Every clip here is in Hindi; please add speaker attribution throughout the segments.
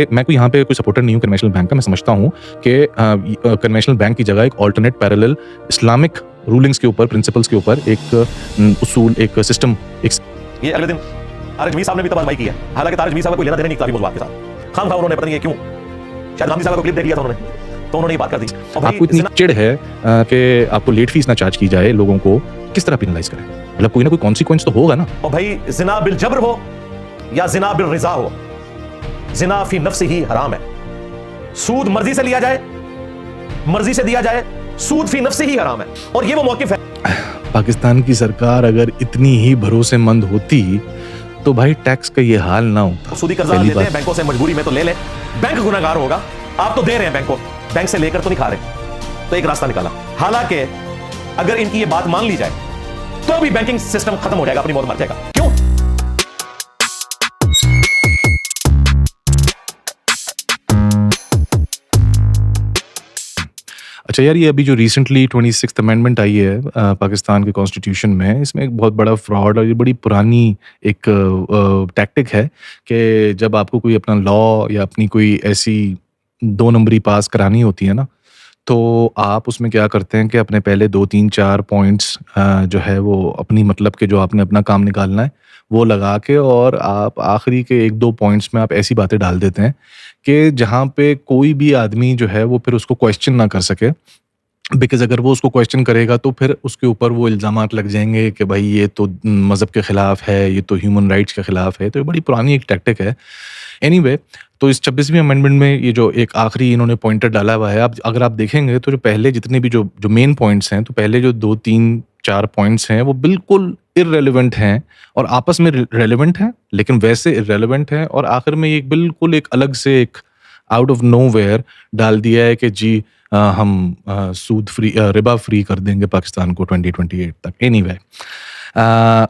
Speaker 1: मैं कोई यहाँ पे कोई सपोर्टर नहीं हूँ कन्वेंशनल बैंक का। मैं समझता हूँ कि कन्वेंशनल बैंक की जगह एक अल्टरनेट पैरेलल इस्लामिक रूलिंग्स के ऊपर, प्रिंसिपल्स के ऊपर एक उसूल, एक सिस्टम, एक
Speaker 2: ये अगले दिन तारिक जमीर साहब ने भी तबादलाई की है। हालांकि तारिक जमीर साहब का कोई लेना देना नहीं इख्तियारी मौजूद के साथ। खाम खा उन्होंने पता नहीं है क्यों, शायद गांधी साहब को क्लिप देख लिया था उन्होंने, तो उन्होंने ये बात कर दी। और भाई
Speaker 1: आपको इतनी चिढ़ है कि आपको लेट फीस ना चार्ज की जाए, लोगों को किस तरह पेनलाइज करें? मतलब कोई ना कोई कॉन्सिक्वेंस तो होगा ना।
Speaker 2: और भाई जिना बिल जबर हो या जिना बिल रिजा हो, जिना फी नफ्स ही हराम है। सूद मर्जी से लिया जाए, मर्जी से दिया जाए, सूद फी नफ्स ही हराम है। और ये वो मौकिफ है।
Speaker 1: पाकिस्तान की सरकार अगर इतनी ही भरोसेमंद होती तो भाई टैक्स का ये हाल ना होता।
Speaker 2: सूदी कर्जा लेते हैं बैंकों से मजबूरी में, तो ले ले, बैंक गुनहगार होगा। आप तो दे रहे हैं बैंक को, बैंक से लेकर तो नहीं खा रहे। तो एक रास्ता निकाला। हालांकि अगर इनकी ये बात मान ली जाए तो भी बैंकिंग सिस्टम खत्म हो जाएगा, अपनी मौत मर जाएगा। क्यों?
Speaker 1: अच्छा यार, ये अभी जो रिसेंटली 26th अमेंडमेंट आई है पाकिस्तान के कॉन्स्टिट्यूशन में, इसमें एक बहुत बड़ा फ्रॉड और ये बड़ी पुरानी एक टैक्टिक है कि जब आपको कोई अपना लॉ या अपनी कोई ऐसी 2 नंबरी पास करानी होती है ना, तो आप उसमें क्या करते हैं कि अपने पहले 2, 3, 4 पॉइंट्स जो है वो अपनी मतलब के जो आपने अपना काम निकालना है वो लगा के, और आप आखिरी के 1-2 पॉइंट्स में आप ऐसी बातें डाल देते हैं कि जहाँ पे कोई भी आदमी जो है वो फिर उसको क्वेश्चन ना कर सके। बिकॉज़ अगर वो उसको क्वेश्चन करेगा तो फिर उसके ऊपर वो इल्ज़ामात लग जाएंगे कि भाई ये तो मज़हब के ख़िलाफ़ है, ये तो ह्यूमन राइट्स के ख़िलाफ़ है। तो ये बड़ी पुरानी एक टैक्टिक है। एनीवे, तो इस 26वीं अमेंडमेंट में ये जो एक आखिरी इन्होंने पॉइंटर डाला हुआ है, अगर आप देखेंगे तो जो पहले जितने भी जो मेन पॉइंट्स हैं, तो पहले जो 2, 3, 4 पॉइंट्स हैं वो बिल्कुल इर्रेलेवेंट हैं और आपस में रेलेवेंट हैं, लेकिन वैसे इर्रेलेवेंट हैं। और आखिर में ये बिल्कुल एक अलग से एक आउट ऑफ नोवेयर डाल दिया है कि जी हम सूद फ्री, रिबा फ्री कर देंगे पाकिस्तान को 2028 तक। एनीवे,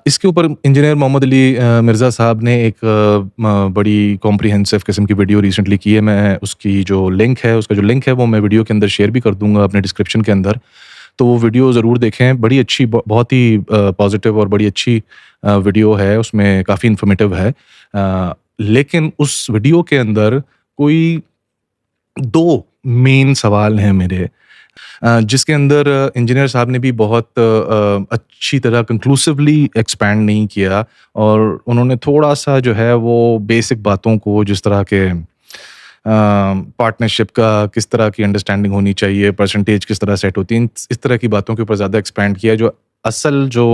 Speaker 1: इसके ऊपर इंजीनियर मोहम्मद अली मिर्ज़ा साहब ने एक बड़ी कॉम्प्रिहेंसिव किस्म की वीडियो रिसेंटली की है। मैं उसकी जो लिंक है, उसका जो लिंक है वो मैं वीडियो के अंदर शेयर भी कर दूंगा अपने डिस्क्रिप्शन के अंदर, तो वो वीडियो ज़रूर देखें। बड़ी अच्छी, बहुत ही पॉजिटिव और बड़ी अच्छी वीडियो है, उसमें काफ़ी इन्फॉर्मेटिव है। लेकिन उस वीडियो के अंदर कोई 2 मेन सवाल हैं मेरे, जिसके अंदर इंजीनियर साहब ने भी बहुत अच्छी तरह कंक्लूसिवली एक्सपैंड नहीं किया, और उन्होंने थोड़ा-सा जो है वो बेसिक बातों को, जिस तरह के पार्टनरशिप का किस तरह की अंडरस्टैंडिंग होनी चाहिए, परसेंटेज किस तरह सेट होती है, इस तरह की बातों के ऊपर ज़्यादा एक्सपैंड किया। जो असल जो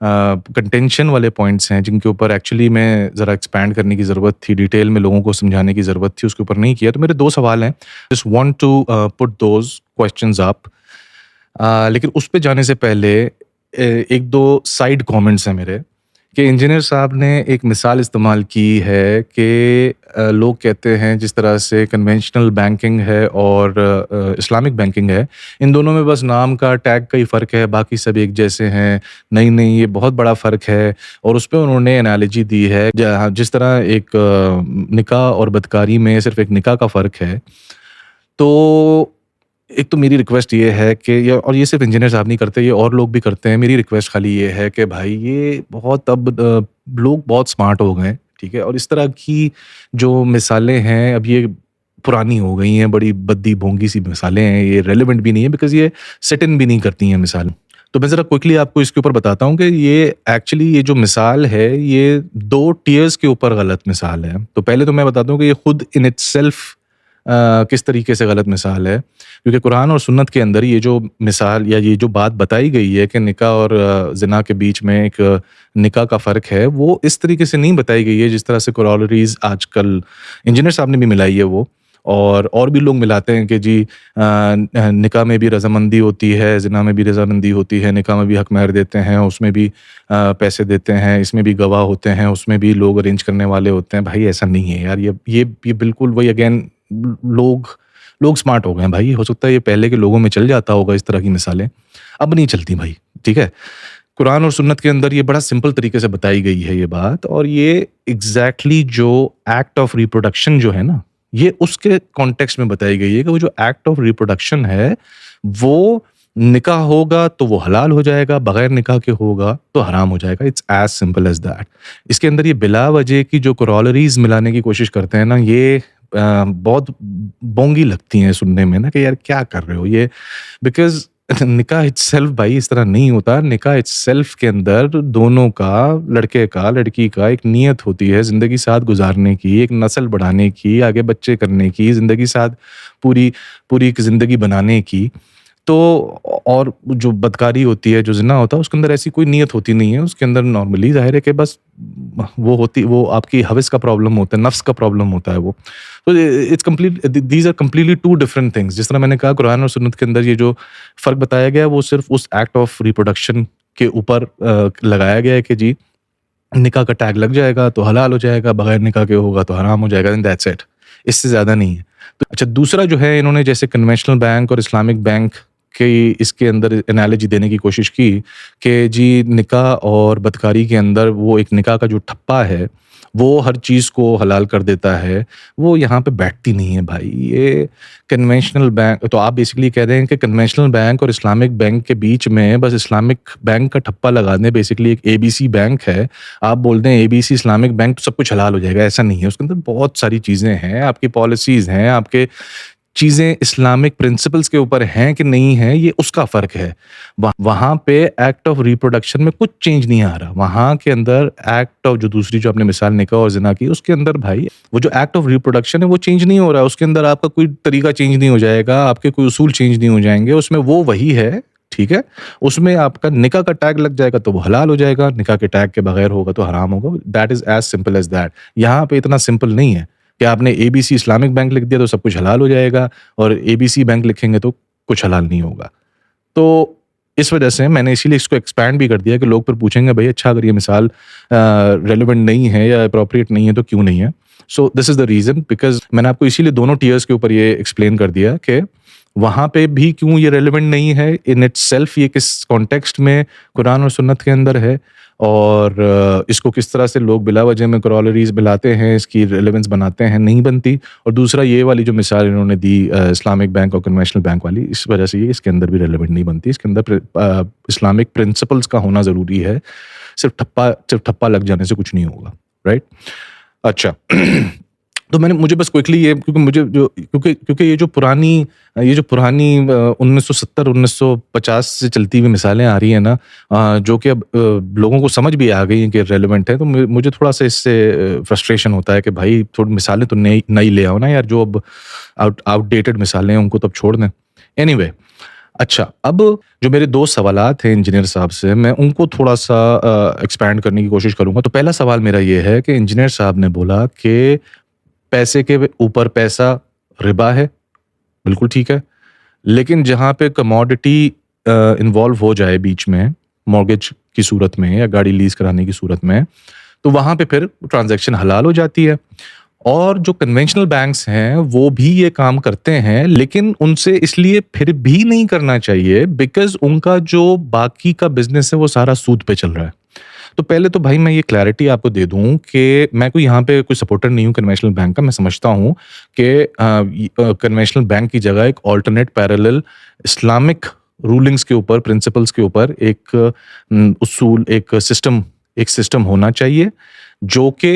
Speaker 1: कंटेंशन वाले पॉइंट्स हैं, जिनके ऊपर एक्चुअली में ज़रा एक्सपैंड करने की ज़रूरत थी, डिटेल में लोगों को समझाने की ज़रूरत थी, उसके ऊपर नहीं किया। तो मेरे 2 सवाल हैं, just want to put those questions up. लेकिन उस पे जाने से पहले 1-2 साइड कमेंट्स हैं मेरे, कि इंजीनियर साहब ने एक मिसाल इस्तेमाल की है कि लोग कहते हैं जिस तरह से कन्वेंशनल बैंकिंग है और इस्लामिक बैंकिंग है, इन दोनों में बस नाम का, टैग का ही फ़र्क है, बाकी सब एक जैसे हैं। नहीं, ये बहुत बड़ा फ़र्क है। और उस पे उन्होंने एनालॉजी दी है, जिस तरह एक निकाह और बदकारी में सिर्फ एक निकाह का फ़र्क है। तो एक तो मेरी रिक्वेस्ट ये है कि ये सिर्फ इंजीनियर साहब नहीं करते, ये और लोग भी करते हैं। मेरी रिक्वेस्ट खाली ये है कि भाई ये बहुत, अब लोग बहुत स्मार्ट हो गए, ठीक है, और इस तरह की जो मिसालें हैं अब ये पुरानी हो गई हैं, बड़ी बद्दी भोंगी सी मिसालें हैं, ये रेलेवेंट भी नहीं है, बिकॉज ये सेट इन भी नहीं करती हैं मिसाल। तो मैं ज़रा क्विकली आपको इसके ऊपर बताता हूँ कि ये एक्चुअली ये जो मिसाल है ये 2 टियर्स के ऊपर गलत मिसाल है। तो पहले तो मैं बताता हूँ कि ये खुद इन इटसेल्फ किस तरीके से गलत मिसाल है, क्योंकि कुरान और सुन्नत के अंदर ये जो मिसाल या ये जो बात बताई गई है कि निकाह और ज़िना के बीच में एक निकाह का फ़र्क है, वो इस तरीके से नहीं बताई गई है जिस तरह से कोरोलरीज आजकल इंजीनियर साहब ने भी मिलाई है वो, और भी लोग मिलाते हैं कि जी निकाह में भी रजामंदी होती है, ज़िना में भी रजामंदी होती है, निकाह में भी हक महर देते हैं, उसमें भी पैसे देते हैं, इसमें भी गवाह होते हैं, उसमें भी लोग अरेंज करने वाले होते हैं। भाई ऐसा नहीं है यार, ये बिल्कुल वही, अगेन लोग स्मार्ट हो गए हैं भाई। हो सकता है ये पहले के लोगों में चल जाता होगा इस तरह की मिसालें, अब नहीं चलती भाई, ठीक है। कुरान और सुन्नत के अंदर ये बड़ा सिंपल तरीके से बताई गई है ये बात, और ये एग्जैक्टली जो एक्ट ऑफ रिप्रोडक्शन जो है ना, ये उसके कॉन्टेक्स्ट में बताई गई है कि वो जो एक्ट ऑफ रिप्रोडक्शन है वो निकाह होगा तो वो हलाल हो जाएगा, बगैर निकाह के होगा तो हराम हो जाएगा। It's as simple as that. इसके अंदर ये बिला वजह की जो कोरोलरीज मिलाने की कोशिश करते हैं ना, ये बहुत बोंगी लगती हैं सुनने में ना कि यार क्या कर रहे हो ये, बिकॉज़ निकाह इटसेल्फ भाई इस तरह नहीं होता। निकाह इटसेल्फ के अंदर दोनों का, लड़के का, लड़की का एक नियत होती है ज़िंदगी साथ गुज़ारने की, एक नस्ल बढ़ाने की, आगे बच्चे करने की, ज़िंदगी साथ पूरी पूरी एक ज़िंदगी बनाने की। तो और जो बदकारी होती है, जो ज़िना होता है, उसके अंदर ऐसी कोई नियत होती नहीं है। उसके अंदर नॉर्मली ज़ाहिर है कि बस वो आपकी हवस का प्रॉब्लम होता है, नफ्स का प्रॉब्लम होता है वो। तो it's complete these are completely 2 different things. जिस तरह मैंने कहा कुरान और सुन्नत के अंदर ये जो फ़र्क बताया गया है वो सिर्फ़ उस एक्ट ऑफ रिप्रोडक्शन के ऊपर लगाया गया है कि जी निकाह का टैग लग जाएगा तो हलाल हो जाएगा, बगैर निकाह के होगा तो हराम हो जाएगा, एंड दैट्स इट। इससे ज़्यादा नहीं है। तो अच्छा, दूसरा जो है, इन्होंने जैसे कन्वेंशनल बैंक और इस्लामिक बैंक की इसके अंदर एनालॉजी देने की कोशिश की कि जी निकाह और बदकारी के अंदर वो एक निकाह का जो ठप्पा है वो हर चीज़ को हलाल कर देता है, वो यहाँ पे बैठती नहीं है भाई। ये कन्वेंशनल बैंक, तो आप बेसिकली कह रहे हैं कि कन्वेंशनल बैंक और इस्लामिक बैंक के बीच में बस इस्लामिक बैंक का ठप्पा लगा दें, बेसिकली एक एबीसी बैंक है, आप बोल दें एबीसी इस्लामिक बैंक तो सब कुछ हलाल हो जाएगा, ऐसा नहीं है। उसके अंदर बहुत सारी चीज़ें हैं, आपकी पॉलिसीज़ हैं, आपके चीज़ें इस्लामिक प्रिंसिपल्स के ऊपर हैं कि नहीं है, ये उसका फ़र्क है। वहाँ पे एक्ट ऑफ रिप्रोडक्शन में कुछ चेंज नहीं आ रहा। वहाँ के अंदर एक्ट ऑफ, जो दूसरी जो आपने मिसाल निकाह और ज़िना की, उसके अंदर भाई वो जो एक्ट ऑफ रिप्रोडक्शन है वो चेंज नहीं हो रहा है। उसके अंदर आपका कोई तरीका चेंज नहीं हो जाएगा, आपके कोई उसूल चेंज नहीं हो जाएँगे, उसमें वो वही है, ठीक है? उसमें आपका निकाह का टैग लग जाएगा तो वो हलाल हो जाएगा, निकाह के टैग के बगैर होगा तो हराम होगा। That is as simple as that. यहाँ पे इतना सिंपल नहीं है कि आपने एबीसी इस्लामिक बैंक लिख दिया तो सब कुछ हलाल हो जाएगा और एबीसी बैंक लिखेंगे तो कुछ हलाल नहीं होगा। तो इस वजह से मैंने इसीलिए इसको एक्सपैंड भी कर दिया कि लोग फिर पूछेंगे भाई अच्छा अगर ये मिसाल रेलेवेंट नहीं है या अप्रोप्रिएट नहीं है तो क्यों नहीं है। So this is the reason, because मैंने आपको इसीलिए दोनों टियर्स के ऊपर ये एक्सप्लेन कर दिया कि वहाँ पे भी क्यों ये रेलेवेंट नहीं है, इन इटसेल्फ ये किस कॉन्टेक्स्ट में कुरान और सुन्नत के अंदर है, और इसको किस तरह से लोग बिला वजह में कॉरोलरीज मिलाते हैं, इसकी रेलेवेंस बनाते हैं, नहीं बनती। और दूसरा ये वाली जो मिसाल इन्होंने दी इस्लामिक बैंक और कन्वेंशनल बैंक वाली, इस वजह से ये इसके अंदर भी रेलेवेंट नहीं बनती। इसके अंदर इस्लामिक प्रिंसिपल्स का होना ज़रूरी है, सिर्फ ठप्पा लग जाने से कुछ नहीं होगा, राइट? अच्छा तो मुझे बस क्विकली ये, क्योंकि ये जो पुरानी 1970 1950 से चलती हुई मिसालें आ रही हैं ना, जो कि अब लोगों को समझ भी आ गई हैं कि रेलेवेंट है, तो मुझे थोड़ा सा इससे फ्रस्ट्रेशन होता है कि भाई थोड़ी मिसालें तो नई ले आओ ना यार, जो अब आउटडेटेड मिसालें हैं उनको तो अब छोड़ दें। एनीवे, अच्छा, अब जो मेरे 2 सवालात हैं इंजीनियर साहब से, मैं उनको थोड़ा सा एक्सपैंड करने की कोशिश करूँगा। तो पहला सवाल मेरा ये है कि इंजीनियर साहब ने बोला कि पैसे के ऊपर पैसा रिबा है, बिल्कुल ठीक है। लेकिन जहाँ पे कमोडिटी इन्वॉल्व हो जाए बीच में, मॉर्गेज की सूरत में या गाड़ी लीज़ कराने की सूरत में, तो वहाँ पे फिर ट्रांज़ैक्शन हलाल हो जाती है। और जो कन्वेंशनल बैंक्स हैं, वो भी ये काम करते हैं, लेकिन उनसे इसलिए फिर भी नहीं करना चाहिए बिकॉज़ उनका जो बाकी का बिज़नेस है, वो सारा सूद पे चल रहा है। तो पहले तो भाई मैं ये क्लैरिटी आपको दे दूं कि मैं कोई यहाँ पे कोई सपोर्टर नहीं हूँ कन्वेंशनल बैंक का। मैं समझता हूँ कि कन्वेंशनल बैंक की जगह एक ऑल्टरनेट पैरेलल इस्लामिक रूलिंग्स के ऊपर, प्रिंसिपल्स के ऊपर एक उसूल, एक सिस्टम होना चाहिए जो कि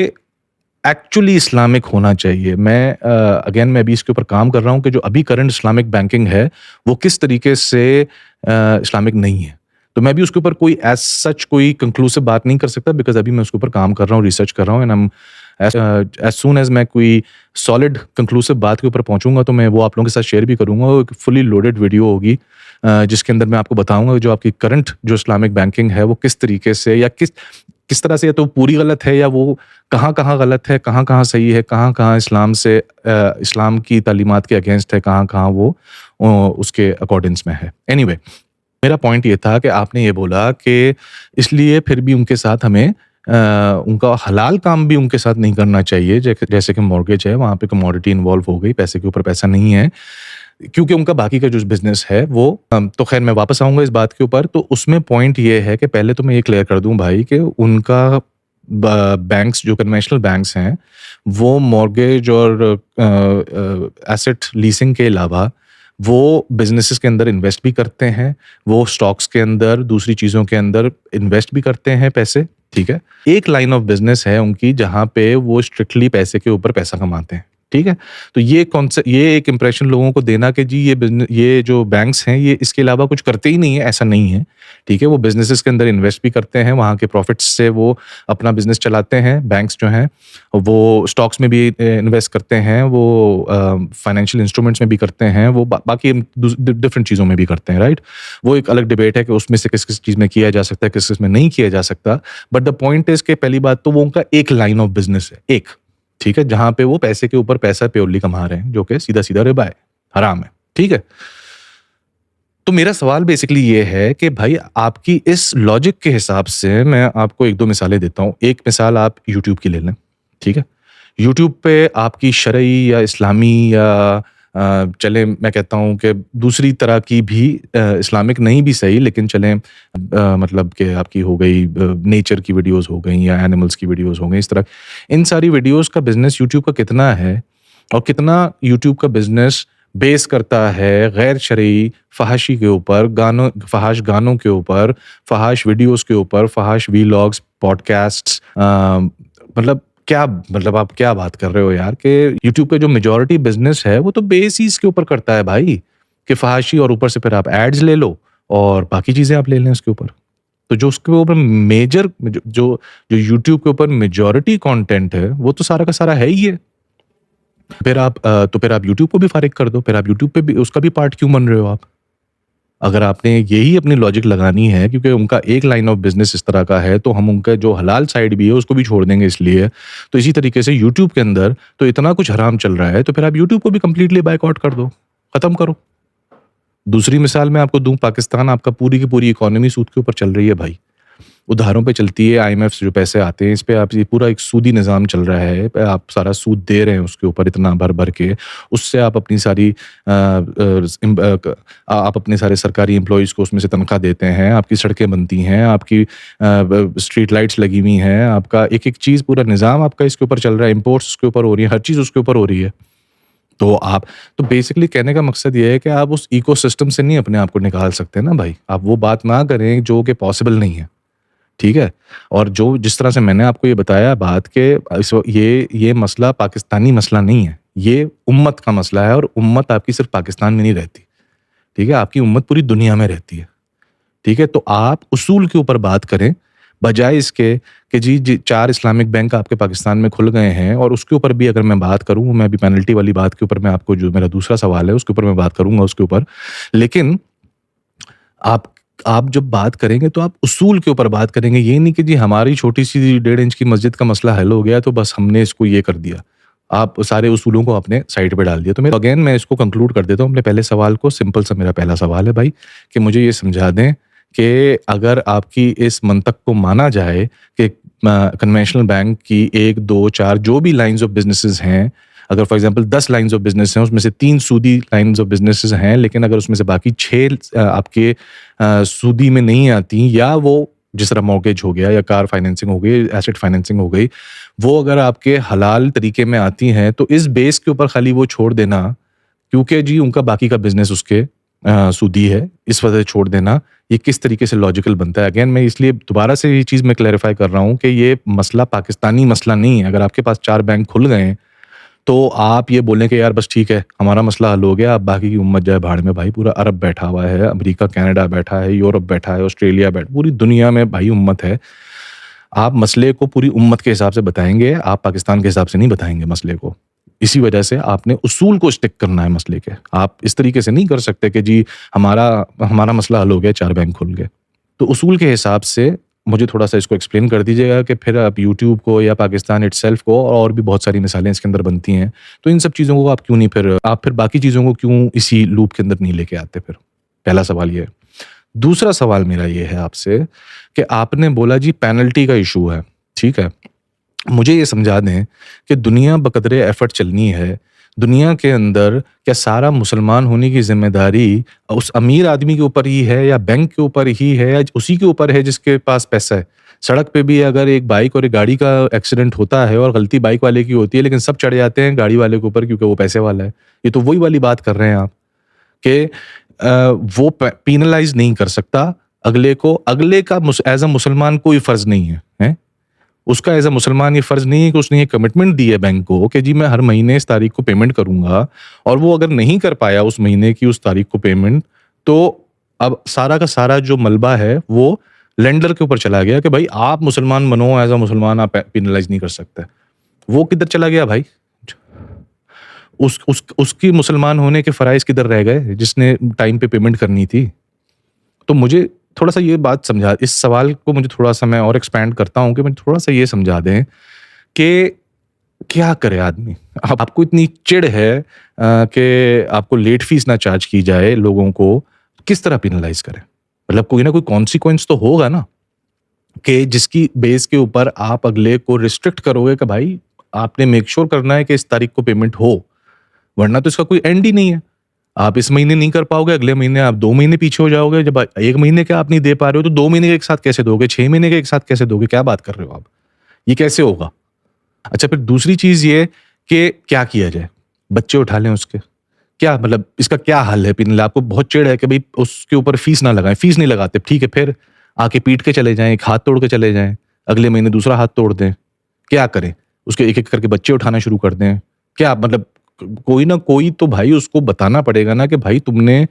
Speaker 1: एक्चुअली इस्लामिक होना चाहिए। मैं अभी इसके ऊपर काम कर रहा हूँ कि जो अभी करंट इस्लामिक बैंकिंग है वो किस तरीके से इस्लामिक नहीं है। तो मैं भी उसके ऊपर कोई एज सच कोई कंक्लूसिव बात नहीं कर सकता बिकॉज अभी मैं उसके ऊपर काम कर रहा हूँ, रिसर्च कर रहा हूँ, एंड एज सून एज मैं कोई सॉलिड कंक्लूसिव बात के ऊपर पहुंचूंगा तो मैं वो आप लोगों के साथ शेयर भी करूंगा। एक फुली लोडेड वीडियो होगी जिसके अंदर मैं आपको बताऊंगा जो आपकी करंट जो इस्लामिक बैंकिंग है वो किस तरीके से या किस तरह से, या तो पूरी गलत है या वो कहाँ कहाँ गलत है, कहाँ कहाँ सही है, कहाँ कहाँ इस्लाम की तालीमात के अगेंस्ट है, कहाँ कहाँ वो उसके अकॉर्डिंग्स में है। एनीवे, मेरा पॉइंट ये था कि आपने ये बोला कि इसलिए फिर भी उनके साथ हमें उनका हलाल काम भी उनके साथ नहीं करना चाहिए, जैसे कि मॉर्गेज है, वहाँ पे कमोडिटी इन्वॉल्व हो गई, पैसे के ऊपर पैसा नहीं है, क्योंकि उनका बाकी का जो बिजनेस है वो तो खैर मैं वापस आऊंगा इस बात के ऊपर। तो उसमें पॉइंट ये है कि पहले तो मैं ये क्लियर कर दूं भाई कि उनका बैंक्स, जो कन्वेंशनल बैंक्स हैं, वो मॉर्गेज और एसेट लीजिंग के अलावा वो बिजनेसेस के अंदर इन्वेस्ट भी करते हैं, वो स्टॉक्स के अंदर, दूसरी चीज़ों के अंदर इन्वेस्ट भी करते हैं पैसे, ठीक है। एक लाइन ऑफ बिजनेस है उनकी जहाँ पे वो स्ट्रिक्टली पैसे के ऊपर पैसा कमाते हैं, ठीक है? तो ये एक इंप्रेशन लोगों को देना कि जी ये जो बैंक्स हैं ये इसके अलावा कुछ करते ही नहीं है, ऐसा नहीं है। ठीक है? वो बिज़नेसेस के अंदर इन्वेस्ट भी करते हैं, वहाँ के प्रॉफिट्स से वो अपना बिज़नेस चलाते हैं। बैंक्स जो हैं वो स्टॉक्स में भी इन्वेस्ट करते हैं, वो फाइनेंशियल इंस्ट्रूमेंट्स में भी करते हैं, वो बाकी डिफरेंट चीज़ों में भी करते हैं, राइट? वो एक अलग डिबेट है कि उसमें से किस-किस चीज़ में किया जा सकता है, किस-किस में नहीं किया जा सकता। बट द पॉइंट इज़ कि पहली बात तो वो उनका एक लाइन ऑफ बिज़नेस है, एक। ठीक है? जहाँ पे वो पैसे के ऊपर पैसा प्योरली कमा रहे हैं, जो कि सीधा-सीधा रिबा है, हराम है। ठीक है? तो मेरा सवाल बेसिकली ये है कि भाई आपकी इस लॉजिक के हिसाब से मैं आपको 1-2 मिसालें देता हूँ। एक मिसाल आप यूट्यूब की ले लें, ठीक है? यूट्यूब पे आपकी शरई या इस्लामी या चलें मैं कहता हूँ कि दूसरी तरह की भी इस्लामिक नहीं भी सही लेकिन चलें मतलब कि आपकी हो गई नेचर की वीडियोज़ हो गई या एनिमल्स की वीडियोज़ हो गई, इस तरह इन सारी वीडियोज़ का बिज़नेस यूट्यूब का कितना है और कितना यूट्यूब का बिज़नेस बेस करता है गैर शरई फ़हाशी के ऊपर, फ़हाश गानों के ऊपर, फ़हाश वीडियोज़ के ऊपर, फ़हाश व्लॉग्स, पॉडकास्ट्स मतलब आप क्या बात कर रहे हो यार कि यूट्यूब पे जो मेजॉरिटी बिज़नेस है वो तो बेस ही इसके ऊपर करता है भाई, कि फ़हाशी और ऊपर से फिर आप एड्स ले लो और बाकी चीज़ें आप ले लें उसके ऊपर। तो जो उसके ऊपर मेजर जो यूट्यूब के ऊपर मेजॉरिटी कंटेंट है वो तो सारा का सारा है ही है। फिर आप यूट्यूब को भी फारिग कर दो, फिर आप यूट्यूब पे भी उसका भी पार्ट क्यों बन रहे हो आप? अगर आपने यही अपनी लॉजिक लगानी है क्योंकि उनका एक लाइन ऑफ बिज़नेस इस तरह का है, तो हम उनका जो हलाल साइड भी है उसको भी छोड़ देंगे इसलिए। तो इसी तरीके से यूट्यूब के अंदर तो इतना कुछ हराम चल रहा है, तो फिर आप यूट्यूब को भी कंप्लीटली बायकॉट कर दो, खत्म करो। दूसरी मिसाल मैं आपको दूँ, पाकिस्तान आपका पूरी की पूरी इकोनॉमी सूद के ऊपर चल रही है भाई। उधारों पे चलती है, आईएमएफ से जो पैसे आते हैं, इस पे आप ये पूरा एक सूदी निज़ाम चल रहा है। आप सारा सूद दे रहे हैं उसके ऊपर इतना भर-भर के। उससे आप अपनी सारी आप अपने सारे सरकारी एम्प्लॉइज़ को उसमें से तनख्वाह देते हैं, आपकी सड़कें बनती हैं, आपकी स्ट्रीट लाइट्स लगी हुई हैं, आपका एक-एक चीज़ पूरा निज़ाम आपका इसके ऊपर चल रहा है, इम्पोर्ट्स उसके ऊपर हो रही है, हर चीज़ उसके ऊपर हो रही है। तो बेसिकली कहने का मकसद ये है कि आप उस इकोसिस्टम से नहीं अपने आप को निकाल सकते ना भाई। आप वो बात ना करें जो कि पॉसिबल नहीं है। ठीक है? और जो जिस तरह से मैंने आपको ये बताया बात कि ये मसला पाकिस्तानी मसला नहीं है, ये उम्मत का मसला है और उम्मत आपकी सिर्फ़ पाकिस्तान में नहीं रहती, ठीक है? आपकी उम्मत पूरी दुनिया में रहती है, ठीक है? तो आप उसूल के ऊपर बात करें, बजाए इसके कि जी 4 इस्लामिक बैंक आपके पाकिस्तान में खुल गए हैं और उसके ऊपर भी अगर मैं बात करूँ, मैं अभी पेनल्टी वाली बात के ऊपर मैं आपको जो मेरा दूसरा सवाल है, उसके ऊपर मैं बात करूँगा उसके ऊपर। लेकिन आप जब बात करेंगे तो आप उसूल के ऊपर बात करेंगे, ये नहीं कि जी हमारी छोटी-सी 1.5 इंच की मस्जिद का मसला हल हो गया तो बस हमने इसको ये कर दिया। आप सारे उसूलों को अपने साइड पे डाल दिया। तो मैं इसको कंक्लूड कर देता हूँ अपने पहले सवाल को। सिंपल सा मेरा पहला सवाल है भाई कि मुझे ये समझा दें कि अगर आपकी इस मंतक को माना जाए कि कन्वेंशनल बैंक की 1, 2, 4 जो भी लाइन्स ऑफ बिज़नेसेस हैं, अगर for example 10 lines of business हैं, उसमें से 3 सूदी लाइन्स ऑफ बिज़नेसेस हैं, लेकिन अगर उसमें से बाकी 6 आपके सूदी में नहीं आती, या वो जिस तरह मॉर्गेज हो गया या कार फाइनेंसिंग हो गई, एसेट फाइनेंसिंग हो गई, वो अगर आपके हलाल तरीके में आती हैं, तो इस बेस के ऊपर खाली वो छोड़ देना, क्योंकि जी उनका बाकी का बिज़नेस उसके सूदी है, इस वजह से छोड़ देना, ये किस तरीके से लॉजिकल बनता है? अगेन मैं इसलिए दोबारा से ये चीज़ मैं क्लैरिफाई कर रहा हूँ कि ये मसला पाकिस्तानी मसला नहीं है। अगर आपके पास 4 बैंक खुल गए हैं, तो आप ये बोलें कि यार बस ठीक है, हमारा मसला हल हो गया, अब बाकी की उम्मत जाए भाड़ में। भाई पूरा अरब बैठा हुआ है, अमेरिका, कनाडा बैठा है, यूरोप बैठा है, ऑस्ट्रेलिया पूरी दुनिया में भाई उम्मत है। आप मसले को पूरी उम्मत के हिसाब से बताएँगे, आप पाकिस्तान के हिसाब से नहीं बताएँगे मसले को। इसी वजह से आपने उसूल को स्टिक करना है मसले के। आप इस तरीके से नहीं कर सकते कि जी हमारा मसला हल हो गया, 4 बैंक खुल गए। तो उसूल के हिसाब से मुझे थोड़ा-सा इसको एक्सप्लेन कर दीजिएगा कि फिर आप यूट्यूब को या पाकिस्तान इटसेल्फ को, और भी बहुत सारी मिसालें इसके अंदर बनती हैं, तो इन सब चीज़ों को आप फिर बाकी चीज़ों को क्यों इसी लूप के अंदर नहीं लेके आते फिर? पहला सवाल ये है। दूसरा सवाल मेरा ये है आपसे कि आपने बोला जी पेनल्टी का इश्यू है, ठीक है? मुझे ये समझा दें कि दुनिया बकदरे एफर्ट चलनी है, दुनिया के अंदर क्या सारा मुसलमान होने की ज़िम्मेदारी उस अमीर आदमी के ऊपर ही है, या बैंक के ऊपर ही है, या उसी के ऊपर है जिसके पास पैसा है? सड़क पे भी अगर एक बाइक और एक गाड़ी का एक्सीडेंट होता है और गलती बाइक वाले की होती है, लेकिन सब चढ़ जाते हैं गाड़ी वाले के ऊपर क्योंकि वो पैसे वाला है। ये तो वही वाली बात कर रहे हैं आप कि वो पेनलाइज़ नहीं कर सकता अगले को, अगले का एज़ अ मुसलमान कोई फ़र्ज़ नहीं है, हैं? उसका एज अ मुसलमान ये फ़र्ज़ नहीं है कि उसने ये कमिटमेंट दी है बैंक को कि जी मैं हर महीने इस तारीख को पेमेंट करूँगा, और वो अगर नहीं कर पाया उस महीने की उस तारीख को पेमेंट, तो अब सारा का सारा जो मलबा है वो लेंडर के ऊपर चला गया कि भाई आप मुसलमान बनो, एज अ मुसलमान आप पेनलाइज नहीं कर सकते। वो किधर चला गया भाई? उसकी मुसलमान होने के फ़राइज़ किधर रह गए जिसने टाइम पे पेमेंट करनी थी? तो मुझे थोड़ा-सा ये बात समझा, इस सवाल को मुझे थोड़ा-सा मैं और एक्सपैंड करता हूँ कि मुझे थोड़ा-सा ये समझा दें कि क्या करे आदमी? आपको इतनी चिढ़ है कि आपको लेट फ़ीस ना चार्ज की जाए लोगों को, किस तरह पेनलाइज़ करें? मतलब कोई ना कोई कॉन्सिक्वेंस तो होगा ना, कि जिसकी बेस के ऊपर आप अगले को रिस्ट्रिक्ट करोगे कि भाई आपने मेक श्योर करना है कि इस तारीख को पेमेंट हो, वरना तो इसका कोई एंड ही नहीं है। आप इस महीने नहीं कर पाओगे, अगले महीने आप 2 महीने पीछे हो जाओगे। जब 1 महीने का आप नहीं दे पा रहे हो, तो 2 महीने के एक साथ कैसे दोगे? 6 महीने के एक साथ कैसे दोगे? क्या बात कर रहे हो आप? ये कैसे होगा? अच्छा, फिर दूसरी चीज़ ये कि क्या किया जाए? बच्चे उठा लें उसके? क्या मतलब इसका क्या हल है? पिन आपको बहुत चिढ़ है कि भई उसके ऊपर फीस ना लगाएँ, फीस नहीं लगाते, ठीक है, फिर आके पीट के चले जाएँ, एक हाथ तोड़ के चले जाएँ, अगले महीने दूसरा हाथ तोड़ दें। क्या करें? उसके एक-एक करके बच्चे उठाना शुरू कर दें? क्या मतलब कोई ना कोई तो भाई उसको बताना पड़ेगा ना कि भाई तुमने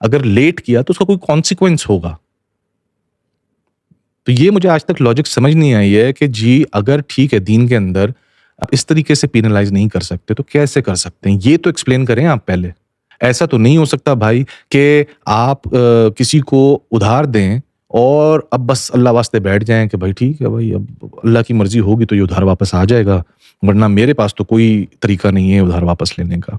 Speaker 1: अगर लेट किया तो उसका कोई कॉन्सिक्वेंस होगा। तो ये मुझे आज तक लॉजिक समझ नहीं आई है कि जी अगर ठीक है दीन के अंदर आप इस तरीके से पेनलाइज़ नहीं कर सकते तो कैसे कर सकते हैं? ये तो एक्सप्लेन करें आप पहले। ऐसा तो नहीं हो सकता भाई कि आप किसी को उधार दें और अब बस अल्लाह वास्ते बैठ जाएँ कि भाई ठीक है भाई, अब अल्लाह की मर्ज़ी होगी तो ये उधार वापस आ जाएगा, वरना मेरे पास तो कोई तरीका नहीं है उधार वापस लेने का।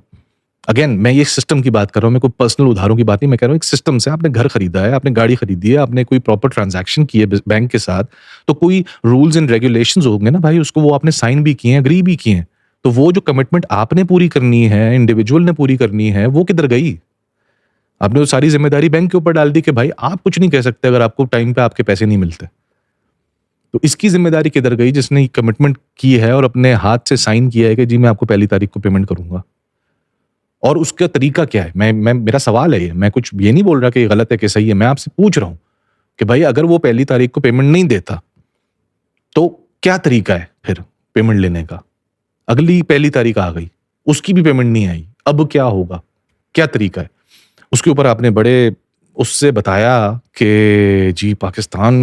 Speaker 1: अगेन मैं ये सिस्टम की बात कर रहा हूँ, मैं कोई पर्सनल उधारों की बात नहीं, मैं कह रहा हूँ एक सिस्टम से आपने घर खरीदा है, आपने गाड़ी खरीदी है, आपने कोई प्रॉपर ट्रांज़ैक्शन की है बैंक के साथ, तो कोई रूल्स एंड रेगुलेशंस होंगे ना भाई, उसको वो आपने साइन भी किए हैं, एग्री भी किए हैं। तो वो जो कमिटमेंट आपने पूरी करनी है, इंडिविजुअल ने पूरी करनी है, वो किधर गई? आपने वो सारी ज़िम्मेदारी बैंक के ऊपर डाल दी कि भाई आप कुछ नहीं कह सकते अगर आपको टाइम पे आपके पैसे नहीं मिलते। तो इसकी ज़िम्मेदारी किधर गई जिसने कमिटमेंट की है और अपने हाथ से साइन किया है कि जी मैं आपको पहली तारीख को पेमेंट करूँगा? और उसका तरीका क्या है? मैं मेरा सवाल है ये, मैं कुछ ये नहीं बोल रहा कि ये गलत है कि सही है, मैं आपसे पूछ रहा हूँ कि भाई अगर वो पहली तारीख को पेमेंट नहीं देता, तो क्या तरीका है फिर पेमेंट लेने का? अगली पहली तारीख आ गई, उसकी भी पेमेंट नहीं आई, अब क्या होगा? क्या तरीका है? उसके ऊपर आपने बड़े उससे बताया कि जी पाकिस्तान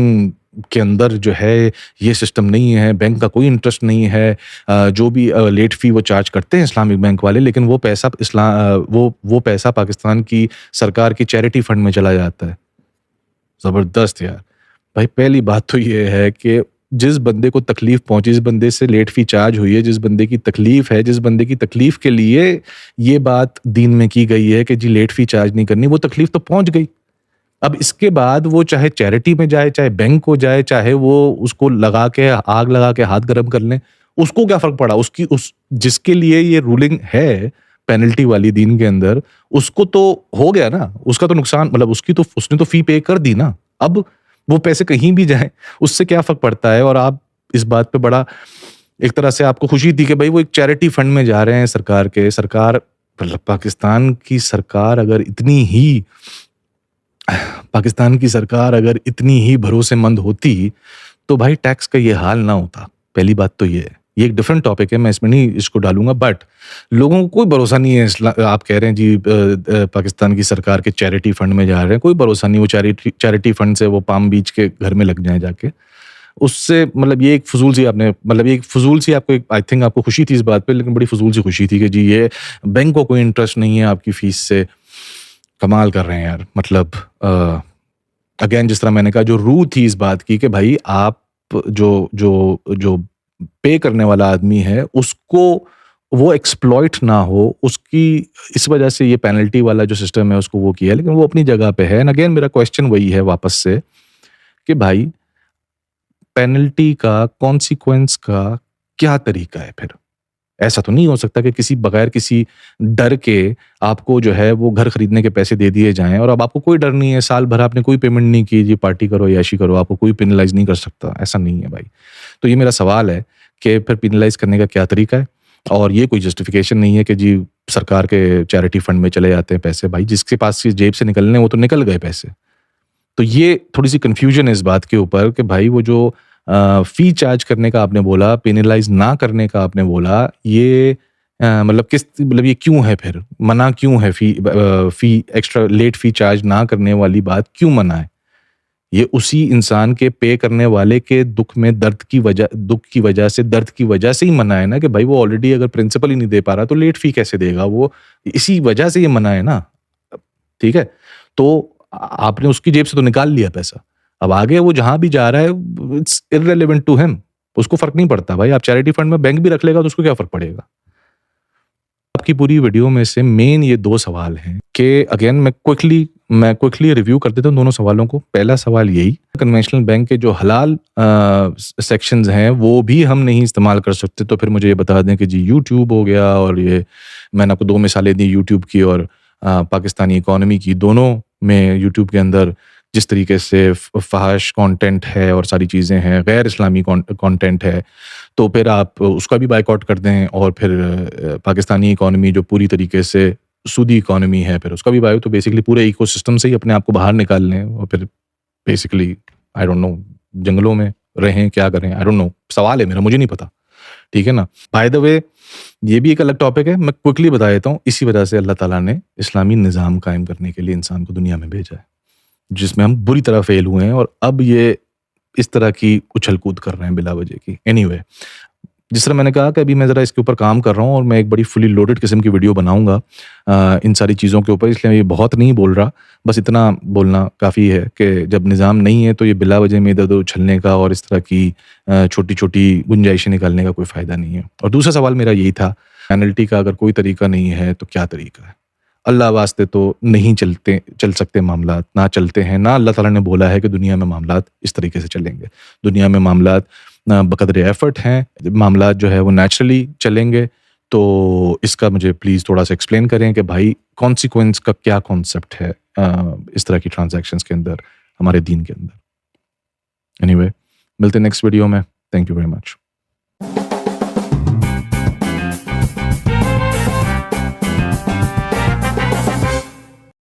Speaker 1: के अंदर जो है ये सिस्टम नहीं है, बैंक का कोई इंटरेस्ट नहीं है, जो भी लेट फ़ी वो चार्ज करते हैं इस्लामिक बैंक वाले, लेकिन वो पैसा वो पैसा पाकिस्तान की सरकार की चैरिटी फंड में चला जाता है। ज़बरदस्त यार! भाई पहली बात तो ये है कि जिस बंदे को तकलीफ़ पहुँची, जिस बंदे से लेट फ़ी चार्ज हुई है, जिस बंदे की तकलीफ़ है, जिस बंदे की तकलीफ़ के लिए ये बात दीन में की गई है कि जी लेट फ़ी चार्ज नहीं करनी, वो तकलीफ़ तो पहुँच गई। अब इसके बाद वो चाहे चैरिटी में जाए, चाहे बैंक को जाए, चाहे वो उसको लगा के आग लगा के हाथ गरम कर लें, उसको क्या फ़र्क पड़ा? उसकी उस जिसके लिए ये रूलिंग है पेनल्टी वाली दीन के अंदर, उसको तो हो गया ना, उसका तो नुकसान मतलब उसने तो फ़ी पे कर दी ना। अब वो पैसे कहीं भी जाएँ, उससे क्या फ़र्क पड़ता है? और आप इस बात पे बड़ा एक तरह से आपको खुशी थी कि भई वो एक चैरिटी फंड में जा रहे हैं सरकार मतलब पाकिस्तान की सरकार अगर इतनी ही भरोसेमंद होती, तो भाई टैक्स का ये हाल ना होता। पहली बात तो ये है। ये एक डिफरेंट टॉपिक है, मैं इसमें नहीं इसको डालूँगा, बट लोगों को कोई भरोसा नहीं है आप कह रहे हैं जी पाकिस्तान की सरकार के चैरिटी फंड में जा रहे हैं, कोई भरोसा नहीं, वो चैरिटी फंड से वो पाम बीच के घर में लग जाएँ जाके। उससे मतलब ये एक फ़ुज़ूल सी आपको एक आई थिंक आपको खुशी थी इस बात पे, लेकिन बड़ी फ़ुज़ूल सी खुशी थी कि जी ये बैंक को कोई इंटरेस्ट नहीं है आपकी फ़ीस से। कमाल कर रहे हैं यार, मतलब अगेन जिस तरह मैंने कहा जो रूह थी इस बात की कि भाई आप जो पे करने वाला आदमी है उसको वो एक्सप्लॉइट ना हो, उसकी इस वजह से ये पेनल्टी वाला जो सिस्टम है उसको वो किया, लेकिन वो अपनी जगह पे है। एंड अगेन मेरा क्वेश्चन वही है वापस से कि भाई पेनल्टी का, कॉन्सिक्वेंस का क्या तरीका है फिर? ऐसा तो नहीं हो सकता कि बगैर किसी डर के आपको जो है वो घर खरीदने के पैसे दे दिए जाएँ और अब आपको कोई डर नहीं है, साल भर आपने कोई पेमेंट नहीं की, जी पार्टी करो, ऐशी करो, आपको कोई पेनलाइज़ नहीं कर सकता, ऐसा नहीं है भाई। तो ये मेरा सवाल है कि फिर पेनलाइज़ करने का क्या तरीका है? और ये कोई जस्टिफिकेशन नहीं है कि जी सरकार के चैरिटी फंड में चले जाते हैं पैसे, भाई जिसके पास की जेब से निकलने वो तो निकल गए पैसे। तो ये थोड़ी-सी कन्फ्यूज़न है इस बात के ऊपर कि भाई वो जो फ़ी चार्ज करने का आपने बोला, पेनलाइज़ ना करने का आपने बोला, ये मतलब ये क्यों है फिर? मना क्यों है फ़ी एक्स्ट्रा लेट फ़ी चार्ज ना करने वाली बात क्यों मना है? ये उसी इंसान के पे करने वाले के दुःख की वजह से, दर्द की वजह से ही मना है ना कि भाई वो ऑलरेडी अगर प्रिंसिपल ही नहीं दे पा रहा तो लेट फ़ी कैसे देगा वो? इसी वजह से ये मना है ना, ठीक है? तो आपने उसकी जेब से तो निकाल लिया पैसा। अब आगे वो जहाँ भी जा रहा है इट्स इर्रेलेवेंट टू हिम, उसको फ़र्क नहीं पड़ता भाई, आप चैरिटी फंड में बैंक भी रख लेगा तो उसको क्या फ़र्क पड़ेगा? आपकी पूरी वीडियो में से मेन ये 2 सवाल हैं कि अगेन मैं क्विकली रिव्यू कर देता हूँ दोनों सवालों को। पहला सवाल यही, कन्वेंशनल बैंक के जो हलाल सेक्शंस हैं वो भी हम नहीं इस्तेमाल कर सकते, तो फिर मुझे ये बता दें कि जी यूट्यूब हो गया और ये मैंने आपको 2 मिसालें दी यूट्यूब की और पाकिस्तानी इकोनॉमी की, दोनों में यूट्यूब के अंदर जिस तरीके से फ़हाश कंटेंट है और सारी चीज़ें हैं, गैर इस्लामी कंटेंट है, तो फिर आप उसका भी बायकॉट कर दें और फिर पाकिस्तानी इकोनॉमी जो पूरी तरीके से सूदी इकोनॉमी है, फिर उसका भी तो बेसिकली पूरे इकोसिस्टम से ही अपने आप को बाहर निकाल लें और फिर बेसिकली आई डोंट नो जंगलों में रहें, क्या करें? आई डोंट नो, सवाल है मेरा, मुझे नहीं पता, ठीक है ना? बाय द वे ये भी एक अलग टॉपिक है, मैं क्विकली बता देता हूँ, इसी वजह से अल्लाह ताला ने इस्लामी निज़ाम कायम करने के लिए इंसान को दुनिया में भेजा है, जिसमें हम बुरी तरह फेल हुए हैं और अब ये इस तरह की उछल-कूद कर रहे हैं बिला वजह की। एनीवे, जिस तरह मैंने कहा कि अभी मैं ज़रा इसके ऊपर काम कर रहा हूँ और मैं एक बड़ी फुली लोडेड किस्म की वीडियो बनाऊँगा इन सारी चीज़ों के ऊपर, इसलिए मैं ये बहुत नहीं बोल रहा, बस इतना बोलना काफ़ी है कि जब निज़ाम नहीं है तो ये बिला वजह में इधर-उधर उछलने का और इस तरह की छोटी-छोटी गुंजाइशें निकालने का कोई फ़ायदा नहीं है। और दूसरा सवाल मेरा यही था, पेनल्टी का अगर कोई तरीका नहीं है तो क्या तरीका है? अल्लाह वास्ते तो नहीं चल सकते मामलात, ना चलते हैं, ना अल्लाह ताला ने बोला है कि दुनिया में मामलात इस तरीके से चलेंगे। दुनिया में मामलात बक़द्र एफ़र्ट हैं, मामलात जो है वो नेचुरली चलेंगे, तो इसका मुझे प्लीज़ थोड़ा-सा एक्सप्लेन करें कि भाई कॉन्सिक्वेंस का क्या कॉन्सेप्ट है इस तरह की ट्रांज़ैक्शंस के अंदर, हमारे दीन के अंदर। एनीवे, मिलते हैं नेक्स्ट वीडियो में। Thank you very much.